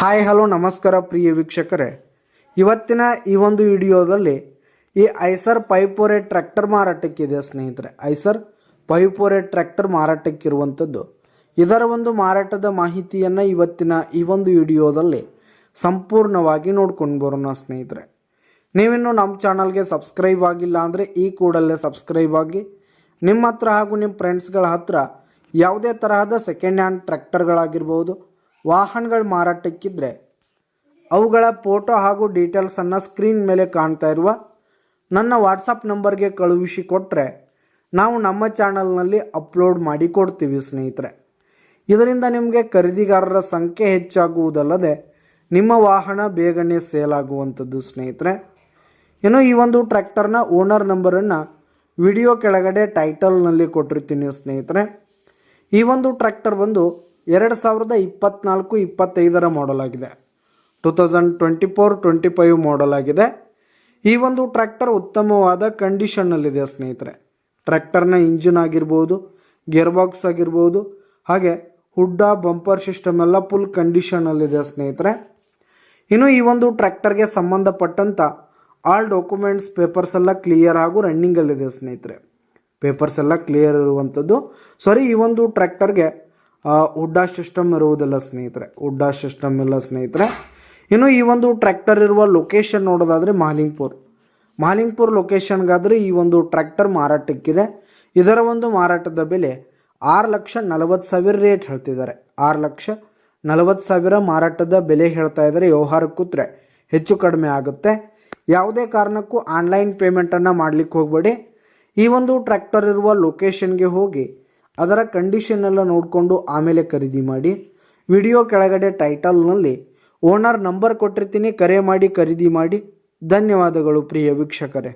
Hi hello ನಮಸ್ಕಾರ ಪ್ರಿಯ ವೀಕ್ಷಕರೇ, ಇವತ್ತಿನ ಈ ಒಂದು ವಿಡಿಯೋದಲ್ಲಿ ಈ ಐಸರ್ 548 ಟ್ರ್ಯಾಕ್ಟರ್ ಮಾರಾಟಕ್ಕಿದೆ ಸ್ನೇಹಿತರೆ. ಐಸರ್ 548 ಟ್ರ್ಯಾಕ್ಟರ್ ಮಾರಾಟಕ್ಕಿರುವಂಥದ್ದು. ಇದರ ಒಂದು ಮಾರಾಟದ ಮಾಹಿತಿಯನ್ನು ಇವತ್ತಿನ ಈ ಒಂದು ವಿಡಿಯೋದಲ್ಲಿ ಸಂಪೂರ್ಣವಾಗಿ ನೋಡ್ಕೊಂಡು ಬರೋಣ ಸ್ನೇಹಿತರೆ. ನೀವಿನ್ನು ನಮ್ಮ ಚಾನಲ್ಗೆ ಸಬ್ಸ್ಕ್ರೈಬ್ ಆಗಿಲ್ಲ ಅಂದರೆ ಈ ಕೂಡಲೇ ಸಬ್ಸ್ಕ್ರೈಬ್ ಆಗಿ, ನಿಮ್ಮ ಹತ್ರ ಹಾಗೂ ನಿಮ್ಮ ಫ್ರೆಂಡ್ಸ್ಗಳ ಹತ್ರ ಯಾವುದೇ ತರಹದ ಸೆಕೆಂಡ್ ಹ್ಯಾಂಡ್ ಟ್ರ್ಯಾಕ್ಟರ್ಗಳಾಗಿರ್ಬೋದು, ವಾಹನಗಳ ಮಾರಾಟಕ್ಕಿದ್ರೆ ಅವುಗಳ ಫೋಟೋ ಹಾಗೂ ಡೀಟೇಲ್ಸನ್ನು ಸ್ಕ್ರೀನ್ ಮೇಲೆ ಕಾಣ್ತಾ ಇರುವ ನನ್ನ ವಾಟ್ಸಪ್ ನಂಬರ್ಗೆ ಕಳುಹಿಸಿ ಕೊಟ್ಟರೆ ನಾವು ನಮ್ಮ ಚಾನಲ್ನಲ್ಲಿ ಅಪ್ಲೋಡ್ ಮಾಡಿ ಕೊಡ್ತೀವಿ ಸ್ನೇಹಿತರೆ. ಇದರಿಂದ ನಿಮಗೆ ಖರೀದಿಗಾರರ ಸಂಖ್ಯೆ ಹೆಚ್ಚಾಗುವುದಲ್ಲದೆ ನಿಮ್ಮ ವಾಹನ ಬೇಗನೆ ಸೇಲ್ ಆಗುವಂಥದ್ದು ಸ್ನೇಹಿತರೆ. ಇನ್ನು ಈ ಒಂದು ಟ್ರ್ಯಾಕ್ಟರ್ನ ಓನರ್ ನಂಬರನ್ನು ವಿಡಿಯೋ ಕೆಳಗಡೆ ಟೈಟಲ್ನಲ್ಲಿ ಕೊಟ್ಟಿರ್ತೀನಿ ಸ್ನೇಹಿತರೆ. ಈ ಒಂದು ಟ್ರ್ಯಾಕ್ಟರ್ ಬಂದು 2024-25 ಮಾಡೆಲ್ ಆಗಿದೆ. 2024-25 ಮಾಡೆಲ್ ಆಗಿದೆ. ಈ ಒಂದು ಟ್ರ್ಯಾಕ್ಟರ್ ಉತ್ತಮವಾದ ಕಂಡೀಷನ್ನಲ್ಲಿದೆ ಸ್ನೇಹಿತರೆ. ಟ್ರ್ಯಾಕ್ಟರ್ನ ಇಂಜಿನ್ ಆಗಿರ್ಬೋದು, ಗೇರ್ ಬಾಕ್ಸ್ ಆಗಿರ್ಬೋದು, ಹಾಗೆ ಹುಡ್ಡ ಬಂಪರ್ ಸಿಸ್ಟಮ್ ಎಲ್ಲ ಫುಲ್ ಕಂಡೀಷನಲ್ಲಿದೆ ಸ್ನೇಹಿತರೆ. ಇನ್ನು ಈ ಒಂದು ಟ್ರ್ಯಾಕ್ಟರ್ಗೆ ಸಂಬಂಧಪಟ್ಟಂಥ ಆಲ್ ಡಾಕ್ಯುಮೆಂಟ್ಸ್ ಪೇಪರ್ಸ್ ಎಲ್ಲ ಕ್ಲಿಯರ್ ಹಾಗೂ ರನ್ನಿಂಗಲ್ಲಿದೆ ಸ್ನೇಹಿತರೆ. ಪೇಪರ್ಸ್ ಎಲ್ಲ ಕ್ಲಿಯರ್ ಇರುವಂಥದ್ದು. ಈ ಒಂದು ಟ್ರ್ಯಾಕ್ಟರ್ಗೆ ಹುಡ್ಡಾ ಸಿಸ್ಟಮ್ ಇರುವುದಿಲ್ಲ ಸ್ನೇಹಿತರೆ, ಹುಡ್ಡಾ ಸಿಸ್ಟಮ್ ಇಲ್ಲ ಸ್ನೇಹಿತರೆ. ಇನ್ನು ಈ ಒಂದು ಟ್ರ್ಯಾಕ್ಟರ್ ಇರುವ ಲೊಕೇಶನ್ ನೋಡೋದಾದರೆ ಮಹಾಲಿಂಗ್ಪುರ್ ಲೊಕೇಶನ್ಗಾದರೆ ಈ ಒಂದು ಟ್ರ್ಯಾಕ್ಟರ್ ಮಾರಾಟಕ್ಕಿದೆ. ಇದರ ಒಂದು ಮಾರಾಟದ ಬೆಲೆ 6,40,000 ರೇಟ್ ಹೇಳ್ತಿದ್ದಾರೆ. 6,40,000 ಮಾರಾಟದ ಬೆಲೆ ಹೇಳ್ತಾ ಇದ್ದಾರೆ. ವ್ಯವಹಾರ ಕೂತ್ರೆ ಹೆಚ್ಚು ಕಡಿಮೆ ಆಗುತ್ತೆ. ಯಾವುದೇ ಕಾರಣಕ್ಕೂ ಆನ್ಲೈನ್ ಪೇಮೆಂಟನ್ನು ಮಾಡಲಿಕ್ಕೆ ಹೋಗಬೇಡಿ. ಈ ಒಂದು ಟ್ರ್ಯಾಕ್ಟರ್ ಇರುವ ಲೊಕೇಶನ್ಗೆ ಹೋಗಿ ಅದರ ಕಂಡೀಷನ್ ಎಲ್ಲ ನೋಡಿಕೊಂಡು ಆಮೇಲೆ ಖರೀದಿ ಮಾಡಿ. ವಿಡಿಯೋ ಕೆಳಗಡೆ ಟೈಟಲ್ನಲ್ಲಿ ಓನರ್ ನಂಬರ್ ಕೊಟ್ಟಿರ್ತೀನಿ, ಕರೆ ಮಾಡಿ ಖರೀದಿ ಮಾಡಿ. ಧನ್ಯವಾದಗಳು ಪ್ರಿಯ ವೀಕ್ಷಕರೇ.